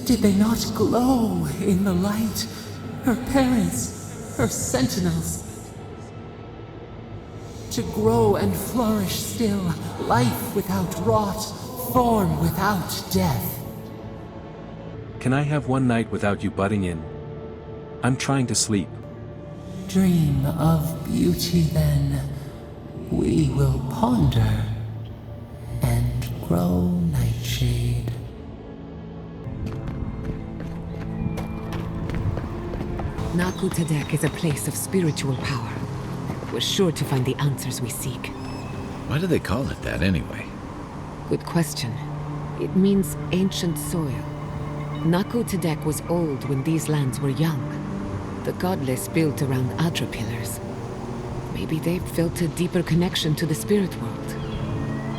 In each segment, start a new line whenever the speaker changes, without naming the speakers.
Did they not glow in the light? Her parents, her sentinels. To grow and flourish still, life without rot, form without death.
Can I have one night without you butting in? I'm trying to sleep.
Dream of beauty then. We will ponder and grow nightshade.
Naku Tedek is a place of spiritual power. We're sure to find the answers we seek.
Why do they call it that anyway?
Good question. It means ancient soil. Naku Tedek was old when these lands were young. The godless built around Adra pillars. Maybe they've felt a deeper connection to the spirit world.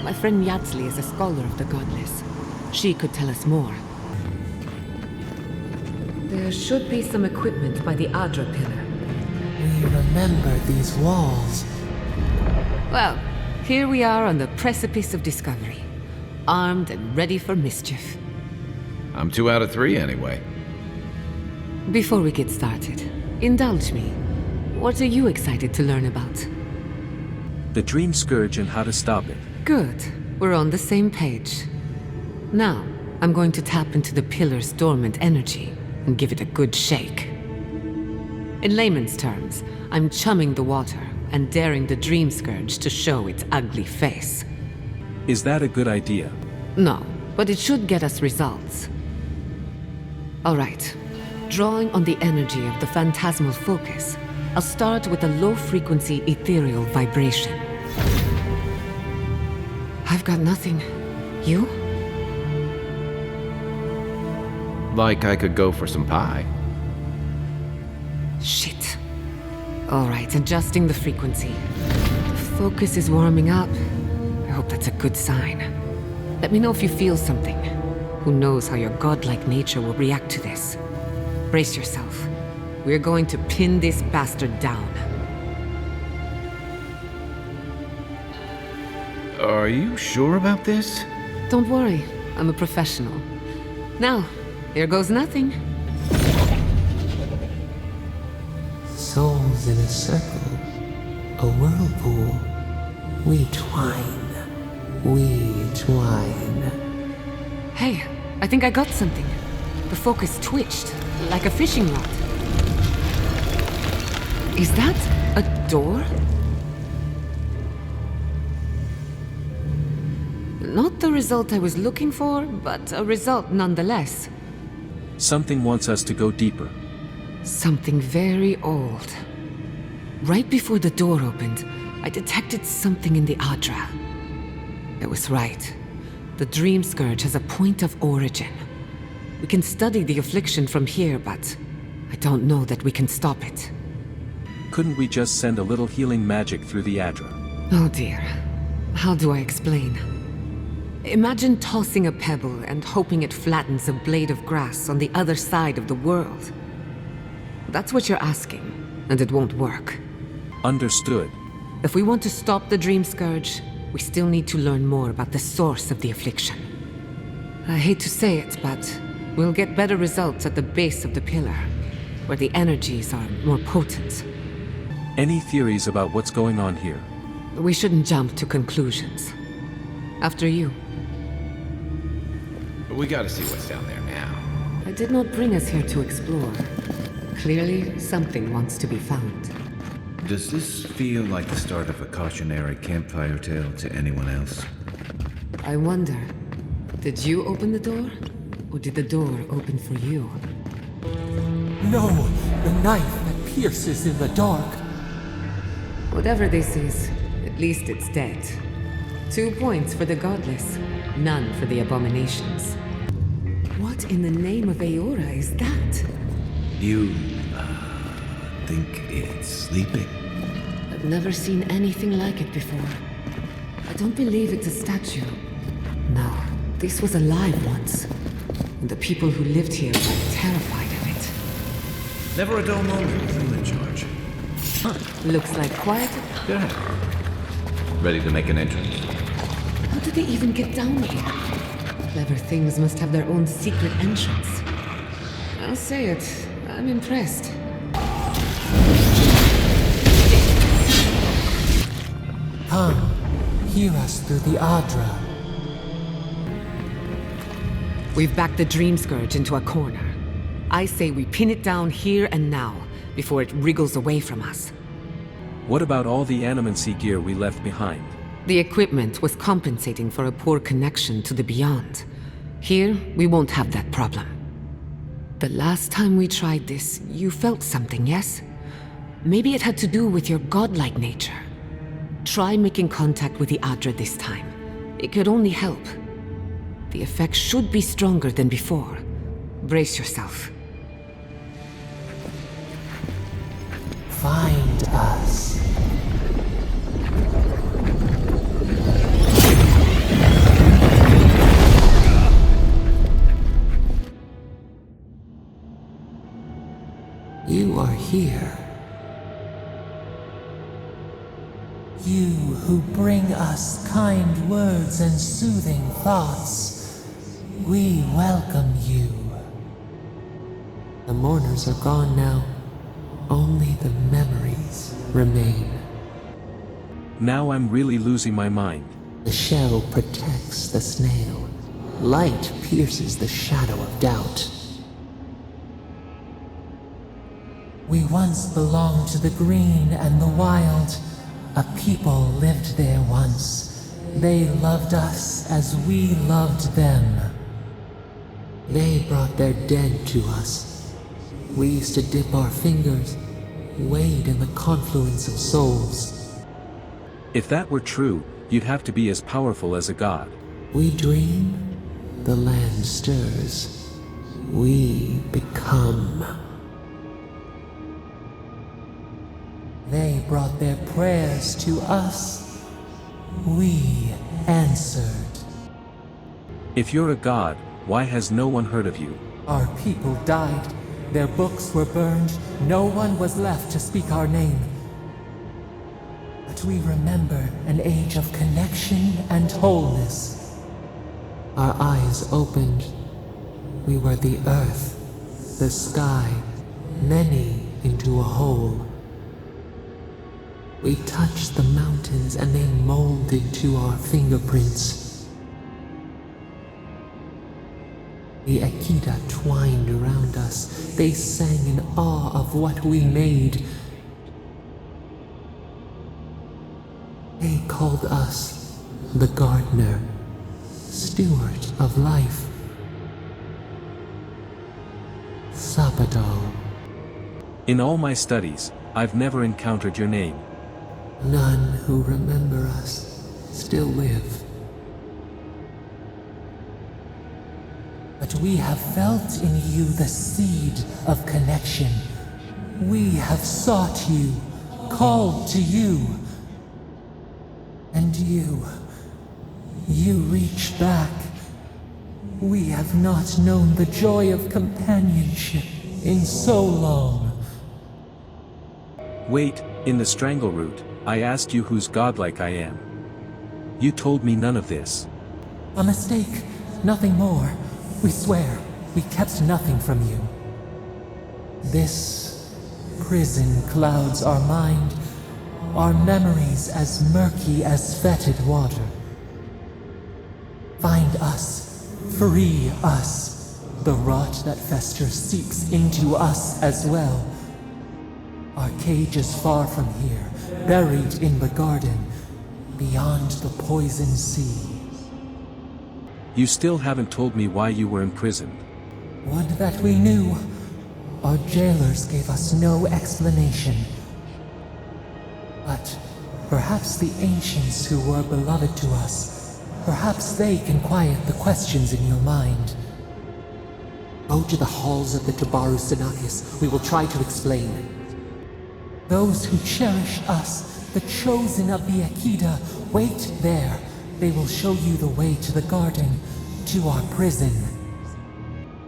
My friend Yatzli is a scholar of the godless. She could tell us more. There should be some equipment by the Adra pillar.
We remember these walls.
Well, here we are on the precipice of discovery. Armed and ready for mischief.
I'm 2 out of 3 anyway.
Before we get started, indulge me. What are you excited to learn about?
The Dream Scourge and how to stop it.
Good. We're on the same page. Now, I'm going to tap into the pillar's dormant energy and give it a good shake. In layman's terms, I'm chumming the water and daring the Dream Scourge to show its ugly face.
Is that a good idea?
No, but it should get us results. All right. Drawing on the energy of the phantasmal focus, I'll start with a low-frequency ethereal vibration. I've got nothing. You?
Like I could go for some pie.
Shit. All right, adjusting the frequency. The focus is warming up. I hope that's a good sign. Let me know if you feel something. Who knows how your godlike nature will react to this. Brace yourself. We're going to pin this bastard down.
Are you sure about this?
Don't worry, I'm a professional. Now, here goes nothing.
Souls in a circle, a whirlpool. We twine, we twine.
Hey, I think I got something. The focus twitched, like a fishing rod. Is that a door? Not the result I was looking for, but a result nonetheless.
Something wants us to go deeper.
Something very old. Right before the door opened, I detected something in the Adra. I was right. The Dream Scourge has a point of origin. We can study the affliction from here, but I don't know that we can stop it.
Couldn't we just send a little healing magic through the Adra?
Oh dear. How do I explain? Imagine tossing a pebble and hoping it flattens a blade of grass on the other side of the world. That's what you're asking, and it won't work.
Understood.
If we want to stop the Dream Scourge, we still need to learn more about the source of the affliction. I hate to say it, but we'll get better results at the base of the pillar, where the energies are more potent.
Any theories about what's going on here?
We shouldn't jump to conclusions. After you.
But we gotta see what's down there now.
I did not bring us here to explore. Clearly, something wants to be found.
Does this feel like the start of a cautionary campfire tale to anyone else?
I wonder, did you open the door? Or did the door open for you?
No, the knife that pierces in the dark.
Whatever this is, at least it's dead. 2 points for the godless, none for the abominations. What in the name of Aora is that?
You, think it's sleeping?
I've never seen anything like it before. I don't believe it's a statue. No, this was alive once. And the people who lived here were terrified of it.
Never a dull moment with you in charge.
Looks like quiet.
Good. Ready to make an entrance?
How did they even get down here? Clever things must have their own secret entrance. I'll say it. I'm impressed.
Come, hear us through the Adra.
We've backed the Dream Scourge into a corner. I say we pin it down here and now, before it wriggles away from us.
What about all the animancy gear we left behind?
The equipment was compensating for a poor connection to the Beyond. Here, we won't have that problem. The last time we tried this, you felt something, yes? Maybe it had to do with your godlike nature. Try making contact with the Adra this time. It could only help. The effect should be stronger than before. Brace yourself.
Find us. You are here. You who bring us kind words and soothing thoughts, we welcome you. The mourners are gone now. Only the memories remain.
Now I'm really losing my mind.
The shell protects the snail. Light pierces the shadow of doubt. We once belonged to the green and the wild. A people lived there once. They loved us as we loved them. They brought their dead to us. We used to dip our fingers, wade in the confluence of souls.
If that were true, you'd have to be as powerful as a god.
We dream, the land stirs. We become. They brought their prayers to us. We answered.
If you're a god, why has no one heard of you?
Our people died. Their books were burned. No one was left to speak our name. But we remember an age of connection and wholeness. Our eyes opened. We were the earth, the sky, many into a whole. We touched the mountains and they molded to our fingerprints. The Akita twined around us. They sang in awe of what we made. They called us the gardener, steward of life. Sabado.
In all my studies, I've never encountered your name.
None who remember us still live. But we have felt in you the seed of connection. We have sought you, called to you. And you reach back. We have not known the joy of companionship in so long.
Wait, in the strangle route, I asked you whose godlike I am. You told me none of this.
A mistake, nothing more. We swear, we kept nothing from you. This prison clouds our mind, our memories as murky as fetid water. Find us, free us. The rot that festers seeps into us as well. Our cage is far from here, buried in the garden, beyond the poison sea.
You still haven't told me why you were imprisoned.
Would that we knew. Our jailers gave us no explanation. But perhaps the ancients who were beloved to us, perhaps they can quiet the questions in your mind. Go to the halls of the Tabaru Sinakis. We will try to explain. Those who cherish us, the chosen of the Akita, wait there. They will show you the way to the garden, to our prison.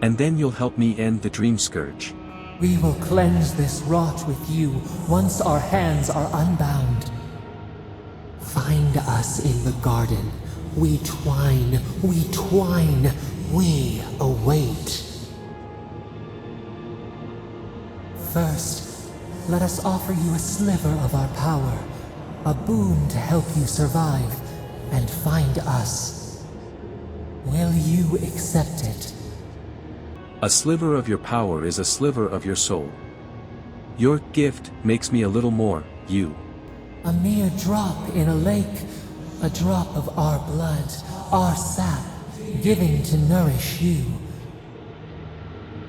And then you'll help me end the Dream Scourge.
We will cleanse this rot with you once our hands are unbound. Find us in the garden. We twine, we await. First, let us offer you a sliver of our power, a boon to help you survive and find us. Will you accept it?
A sliver of your power is a sliver of your soul. Your gift makes me a little more you.
A mere drop in a lake, a drop of our blood, our sap, giving to nourish you.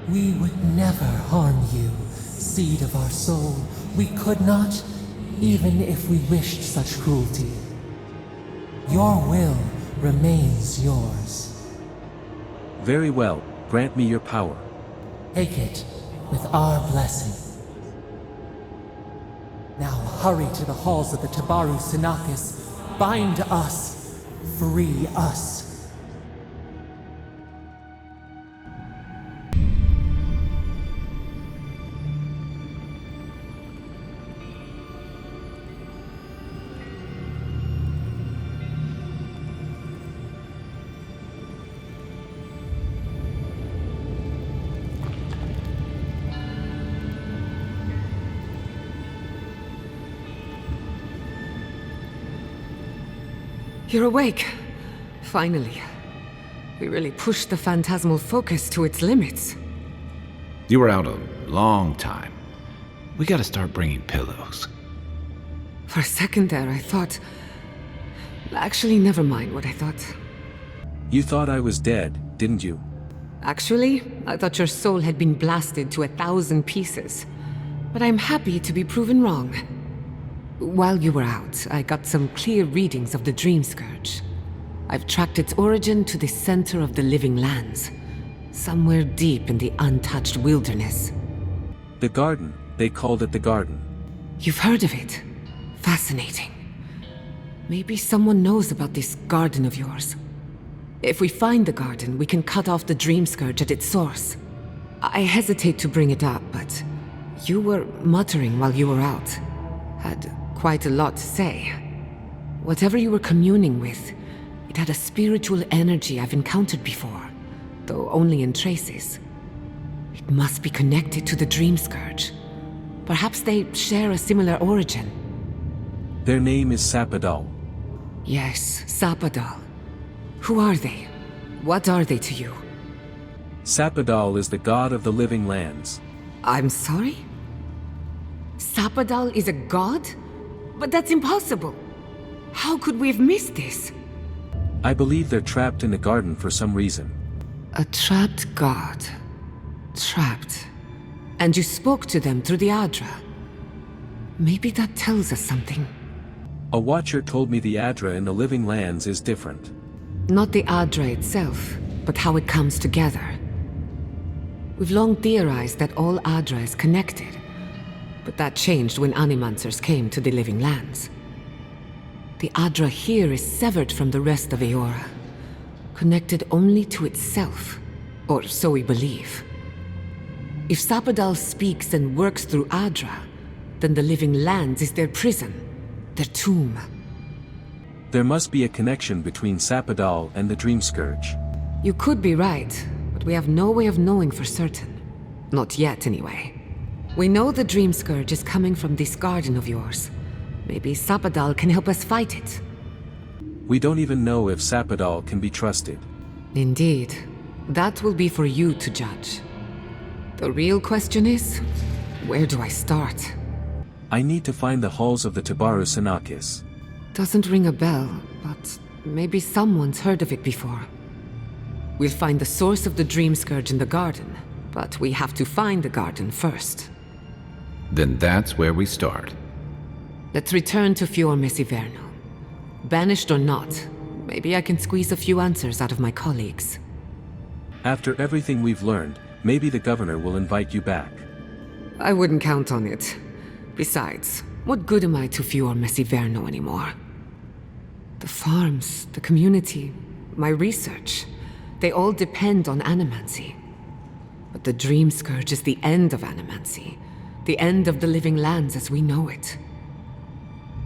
We would never harm you, seed of our soul. We could not, even if we wished such cruelty. Your will remains yours.
Very well, grant me your power.
Take it with our blessing. Now hurry to the halls of the Tabaru Sinakis. Bind us. Free us.
You're awake. Finally. We really pushed the phantasmal focus to its limits.
You were out a long time. We gotta start bringing pillows.
For a second there, I thought... Actually, never mind what I thought.
You thought I was dead, didn't you?
Actually, I thought your soul had been blasted to 1,000 pieces. But I'm happy to be proven wrong. While you were out, I got some clear readings of the Dream Scourge. I've tracked its origin to the center of the living lands. Somewhere deep in the untouched wilderness.
The garden. They called it the garden.
You've heard of it? Fascinating. Maybe someone knows about this garden of yours. If we find the garden, we can cut off the Dream Scourge at its source. I hesitate to bring it up, but you were muttering while you were out. Had quite a lot to say. Whatever you were communing with, it had a spiritual energy I've encountered before, though only in traces. It must be connected to the Dream Scourge. Perhaps they share a similar origin.
Their name is Sapadal.
Yes, Sapadal. Who are they? What are they to you?
Sapadal is the god of the living lands.
I'm sorry? Sapadal is a god? But that's impossible. How could we have missed this?
I believe they're trapped in the garden for some reason.
A trapped god. Trapped. And you spoke to them through the Adra. Maybe that tells us something.
A watcher told me the Adra in the living lands is different.
Not the Adra itself, but how it comes together. We've long theorized that all Adra is connected. But that changed when Animancers came to the living lands. The Adra here is severed from the rest of Eora, connected only to itself, or so we believe. If Sapadal speaks and works through Adra, then the living lands is their prison, their tomb.
There must be a connection between Sapadal and the Dream Scourge.
You could be right, but we have no way of knowing for certain. Not yet, anyway. We know the Dream Scourge is coming from this garden of yours. Maybe Sapadal can help us fight it.
We don't even know if Sapadal can be trusted.
Indeed. That will be for you to judge. The real question is, where do I start?
I need to find the halls of the Tabaru Sinakis.
Doesn't ring a bell, but maybe someone's heard of it before. We'll find the source of the Dream Scourge in the garden, but we have to find the garden first.
Then that's where we start.
Let's return to Fior Mesiverno. Banished or not, maybe I can squeeze a few answers out of my colleagues.
After everything we've learned, maybe the governor will invite you back.
I wouldn't count on it. Besides, what good am I to Fior Mesiverno anymore? The farms, the community, my research, they all depend on animancy. But the Dream Scourge is the end of animancy. The end of the living lands as we know it.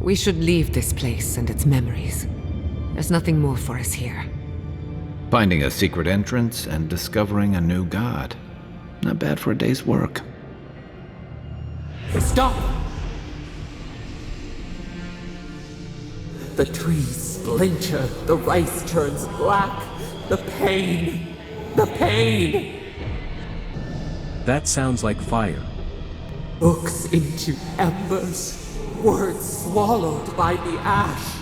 We should leave this place and its memories. There's nothing more for us here.
Finding a secret entrance and discovering a new god. Not bad for a day's work.
Stop! The trees splinter, the rice turns black. The pain! The pain!
That sounds like fire.
Books into embers, words swallowed by the ash.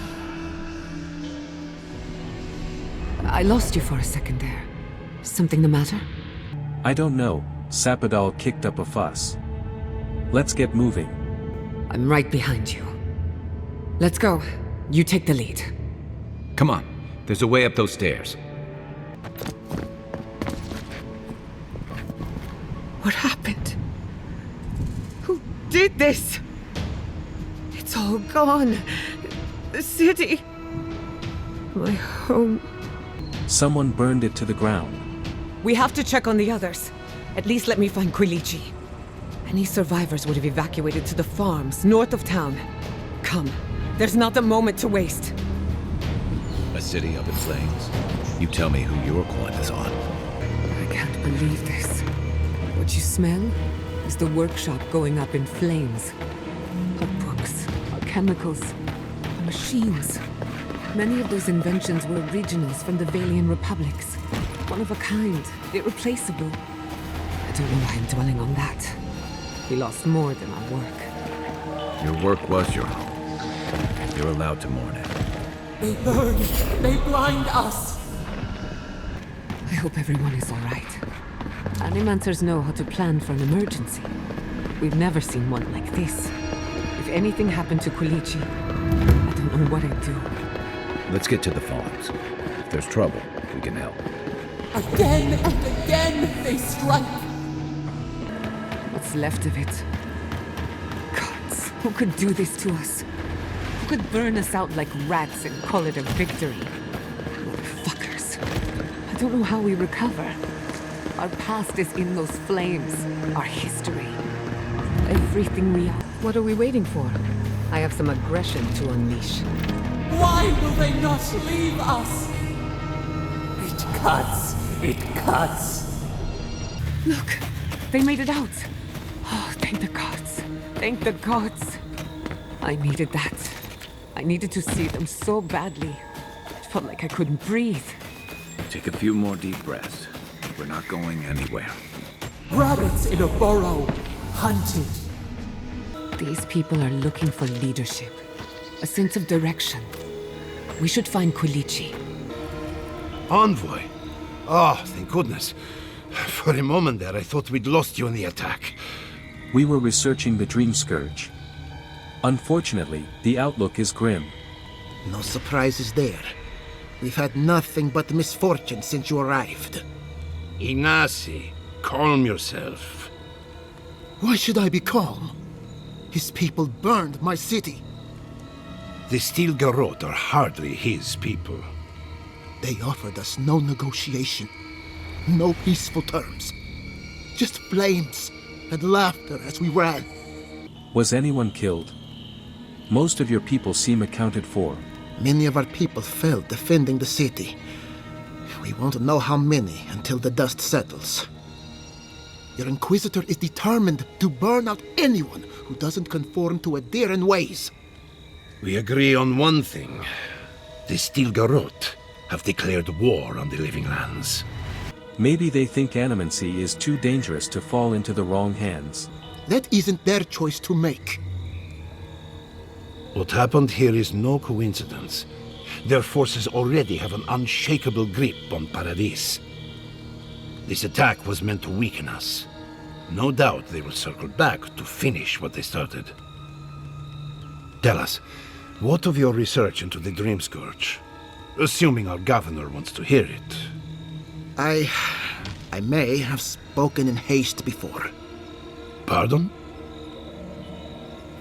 I lost you for a second there. Something the matter?
I don't know, Sapadal kicked up a fuss. Let's get moving.
I'm right behind you. Let's go. You take the lead.
Come on, there's a way up those stairs.
What happened? Who did this? It's all gone. The city. My home.
Someone burned it to the ground.
We have to check on the others. At least let me find Quilichi. Any survivors would have evacuated to the farms north of town. Come, there's not a moment to waste.
A city up in flames? You tell me who your coin is on.
I can't believe this. What you smell is the workshop going up in flames. Our books, our chemicals, our machines. Many of those inventions were originals from the Valian republics. One of a kind, irreplaceable. I don't know why I'm dwelling on that. We lost more than our work.
Your work was your home. You're allowed to mourn it.
They burn! They blind us!
I hope everyone is all right. Animancers know how to plan for an emergency. We've never seen one like this. If anything happened to Quilichi, I don't know what I'd do.
Let's get to the farms. If there's trouble, we can help.
Again and again they strike!
What's left of it? Gods, who could do this to us? Who could burn us out like rats and call it a victory? Motherfuckers. I don't know how we recover. Our past is in those flames. Our history. Everything we are. What are we waiting for? I have some aggression to unleash.
Why will they not leave us? It cuts. It cuts.
Look, they made it out. Oh, thank the gods. Thank the gods. I needed that. I needed to see them so badly. It felt like I couldn't breathe.
Take a few more deep breaths. We're not going anywhere.
Rabbits in a burrow. Hunted.
These people are looking for leadership. A sense of direction. We should find Quilichi.
Envoy? Oh, thank goodness. For a moment there, I thought we'd lost you in the attack.
We were researching the Dream Scourge. Unfortunately, the outlook is grim.
No surprises there. We've had nothing but misfortune since you arrived.
Ignacy, calm yourself.
Why should I be calm? His people burned my city.
The Steel Garrote are hardly his people.
They offered us no negotiation, no peaceful terms. Just flames and laughter as we ran.
Was anyone killed? Most of your people seem accounted for.
Many of our people fell defending the city. We won't know how many until the dust settles. Your Inquisitor is determined to burn out anyone who doesn't conform to Adiran ways.
We agree on one thing. The Steel Garrote have declared war on the Living Lands.
Maybe they think animancy is too dangerous to fall into the wrong hands.
That isn't their choice to make.
What happened here is no coincidence. Their forces already have an unshakable grip on Paradis. This attack was meant to weaken us. No doubt they will circle back to finish what they started. Tell us, what of your research into the Dream Scourge? Assuming our governor wants to hear it.
I may have spoken in haste before.
Pardon?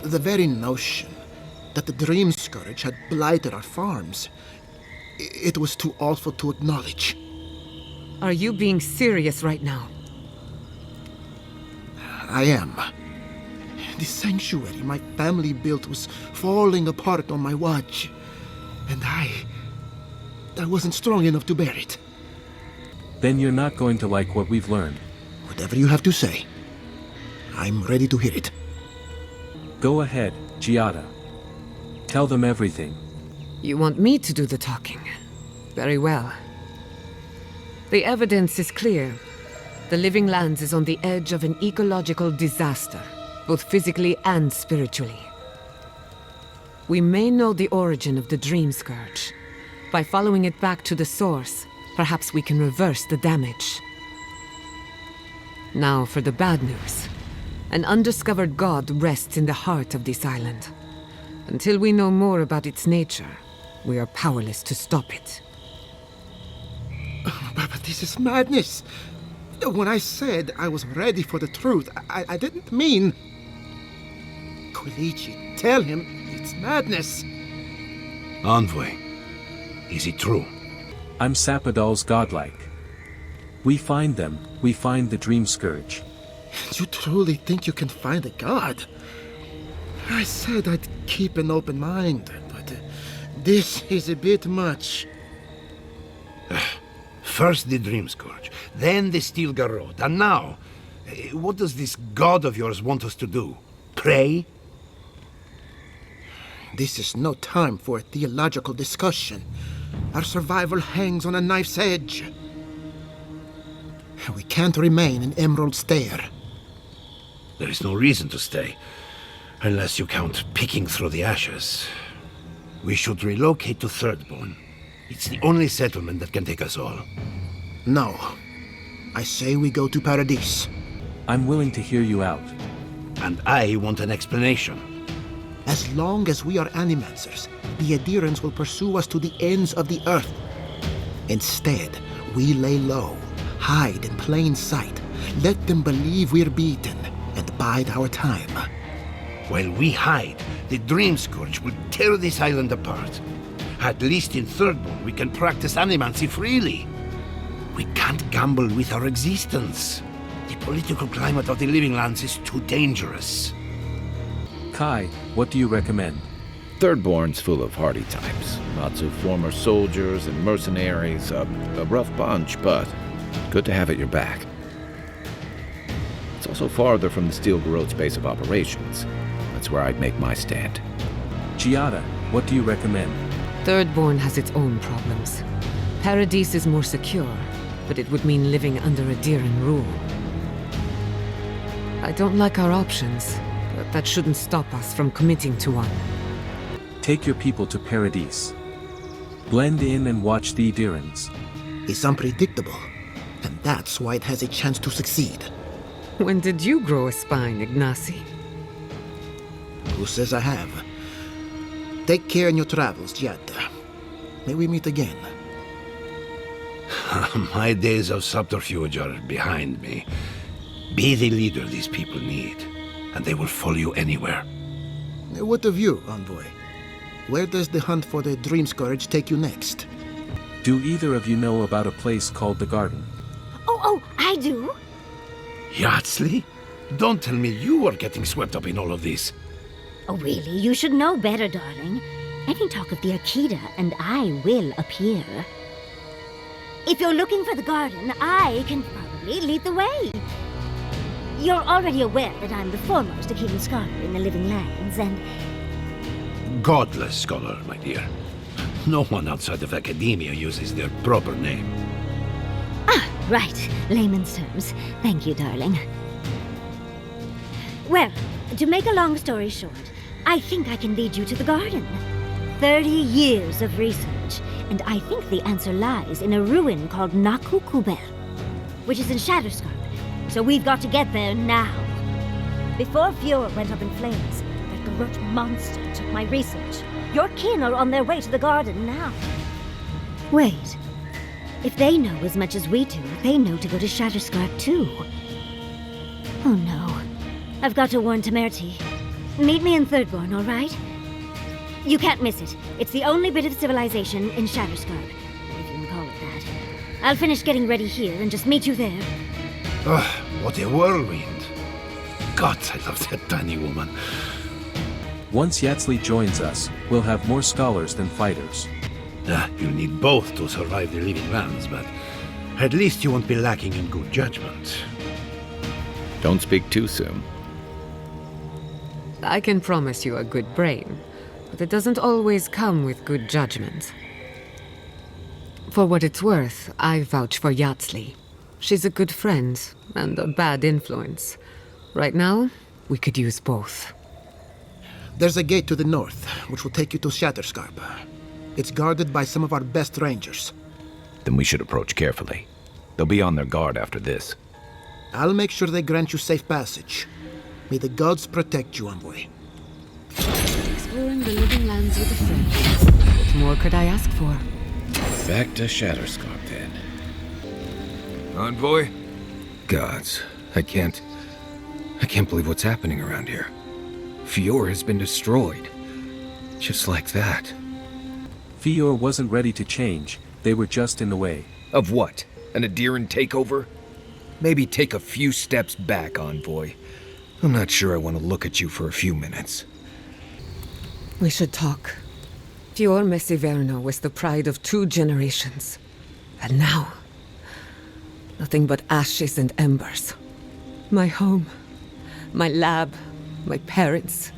The very notion that the Dream Scourge had blighted our farms, it was too awful to acknowledge.
Are you being serious right now?
I am. The sanctuary my family built was falling apart on my watch, and I wasn't strong enough to bear it.
Then you're not going to like what we've learned.
Whatever you have to say, I'm ready to hear it.
Go ahead, Giada. Tell them everything.
You want me to do the talking? Very well. The evidence is clear. The Living Lands is on the edge of an ecological disaster, both physically and spiritually. We may know the origin of the Dream Scourge. By following it back to the source, perhaps we can reverse the damage. Now for the bad news. An undiscovered god rests in the heart of this island. Until we know more about its nature, we are powerless to stop it.
But this is madness. When I said I was ready for the truth, I didn't mean... Quilici, tell him it's madness.
Envoy, is it true?
I'm Sapadal's Godlike. We find them, we find the Dream Scourge.
You truly think you can find a god? I said I'd keep an open mind, but this is a bit much.
First the Dream Scourge, then the Steel Garrod, and now, what does this god of yours want us to do? Pray?
This is no time for a theological discussion. Our survival hangs on a knife's edge. We can't remain in Emerald Stair.
There is no reason to stay, unless you count picking through the ashes. We should relocate to Thirdborn. It's the only settlement that can take us all.
No. I say we go to Paradise.
I'm willing to hear you out.
And I want an explanation.
As long as we are animancers, the adherents will pursue us to the ends of the earth. Instead, we lay low, hide in plain sight, let them believe we're beaten, and bide our time.
While we hide, the Dream Scourge will tear this island apart. At least in Thirdborn, we can practice animancy freely. We can't gamble with our existence. The political climate of the Living Lands is too dangerous.
Kai, what do you recommend?
Thirdborn's full of hardy types. Lots of former soldiers and mercenaries. A rough bunch, but good to have at your back. It's also farther from the Steel Garrod's base of operations. That's where I'd make my stand.
Giada, what do you recommend?
Thirdborn has its own problems. Paradise is more secure, but it would mean living under Adheran rule. I don't like our options, but that shouldn't stop us from committing to one.
Take your people to Paradise. Blend in and watch the Adherans.
It's unpredictable, and that's why it has a chance to succeed.
When did you grow a spine, Ignacy?
Who says I have? Take care in your travels, Giada. May we meet again.
My days of subterfuge are behind me. Be the leader these people need, and they will follow you anywhere.
What of you, Envoy? Where does the hunt for the Dream Scourge take you next?
Do either of you know about a place called the Garden?
Oh, I do.
Yardsley? Don't tell me you are getting swept up in all of this.
Oh, really? You should know better, darling. Any talk of the Akita, and I will appear. If you're looking for the garden, I can probably lead the way. You're already aware that I'm the foremost Arcane Scholar in the Living Lands, and...
Godless scholar, my dear. No one outside of academia uses their proper name.
Ah, right. Layman's terms. Thank you, darling. Well, to make a long story short, I think I can lead you to the garden. 30 years of research, and I think the answer lies in a ruin called Naku Tedek, which is in Shatterscarp. So we've got to get there now. Before Fior went up in flames, that Garrot monster took my research. Your kin are on their way to the garden now. Wait. If they know as much as we do, they know to go to Shatterscarp too. Oh no. I've got to warn Temerity. Meet me in Thirdborn, all right? You can't miss it. It's the only bit of civilization in Shatterscarp, if you can call it that. I'll finish getting ready here and just meet you there.
Ah, what a whirlwind. God, I love that tiny woman.
Once Yardsley joins us, we'll have more scholars than fighters.
You'll need both to survive the Living Lands, but at least you won't be lacking in good judgment.
Don't speak too soon.
I can promise you a good brain, but it doesn't always come with good judgment. For what it's worth, I vouch for Yatsley. She's a good friend and a bad influence. Right now, we could use both.
There's a gate to the north, which will take you to Shatterscarp. It's guarded by some of our best rangers.
Then we should approach carefully. They'll be on their guard after this.
I'll make sure they grant you safe passage. May the gods protect you, envoy.
Exploring the living lands with a friend. What more could I ask for?
Back to Shatterscarp, then.
Envoy? Gods, I can't believe what's happening around here. Fior has been destroyed. Just like that.
Fior wasn't ready to change, they were just in the way.
Of what? An Adiran takeover? Maybe take a few steps back, Envoy. I'm not sure I want to look at you for a few minutes.
We should talk. Fior Messiverno was the pride of 2 generations. And now, nothing but ashes and embers. My home, my lab, my parents.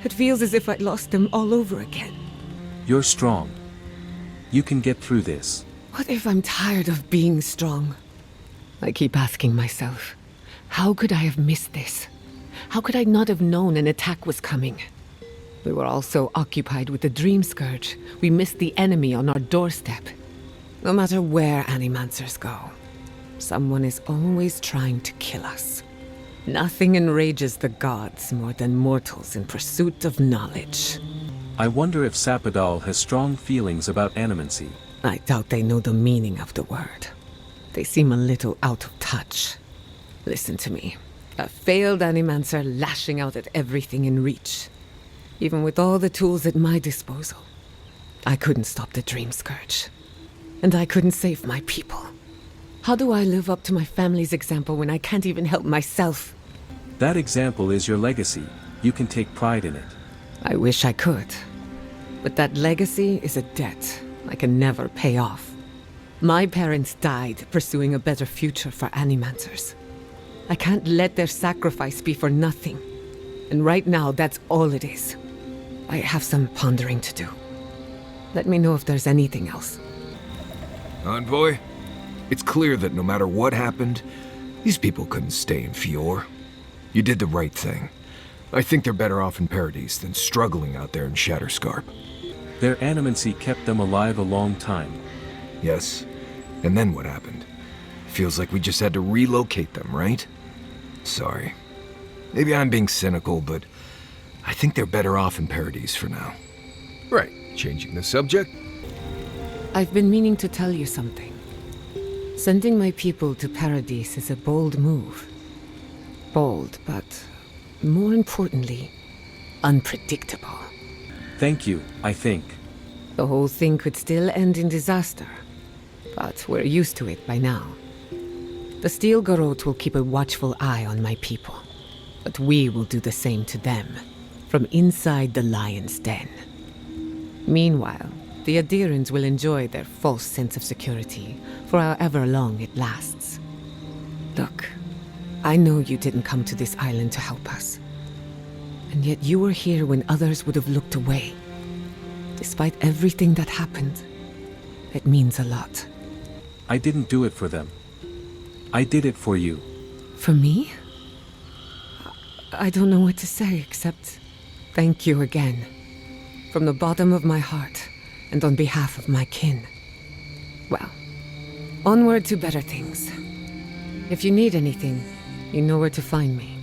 It feels as if I'd lost them all over again.
You're strong. You can get through this.
What if I'm tired of being strong? I keep asking myself, how could I have missed this? How could I not have known an attack was coming? We were all so occupied with the Dream Scourge, we missed the enemy on our doorstep. No matter where Animancers go, someone is always trying to kill us. Nothing enrages the gods more than mortals in pursuit of knowledge.
I wonder if Sapadal has strong feelings about animancy.
I doubt they know the meaning of the word. They seem a little out of touch. Listen to me. A failed Animancer lashing out at everything in reach. Even with all the tools at my disposal, I couldn't stop the Dream Scourge. And I couldn't save my people. How do I live up to my family's example when I can't even help myself?
That example is your legacy. You can take pride in it.
I wish I could. But that legacy is a debt I can never pay off. My parents died pursuing a better future for Animancers. I can't let their sacrifice be for nothing. And right now, that's all it is. I have some pondering to do. Let me know if there's anything else.
Envoy? It's clear that no matter what happened, these people couldn't stay in Fior. You did the right thing. I think they're better off in Paradise than struggling out there in Shatterscarp.
Their animancy kept them alive a long time.
Yes. And then what happened? Feels like we just had to relocate them, right? Sorry. Maybe I'm being cynical, but I think they're better off in Paradise for now. Right. Changing the subject?
I've been meaning to tell you something. Sending my people to Paradise is a bold move. Bold, but more importantly, unpredictable.
Thank you, I think.
The whole thing could still end in disaster, but we're used to it by now. The Steel Garrote will keep a watchful eye on my people, but we will do the same to them, from inside the lion's den. Meanwhile, the Adirans will enjoy their false sense of security for however long it lasts. Look, I know you didn't come to this island to help us. And yet you were here when others would have looked away. Despite everything that happened, it means a lot.
I didn't do it for them. I did it for you.
For me? I don't know what to say except thank you again. From the bottom of my heart, and on behalf of my kin. Well, onward to better things. If you need anything, you know where to find me.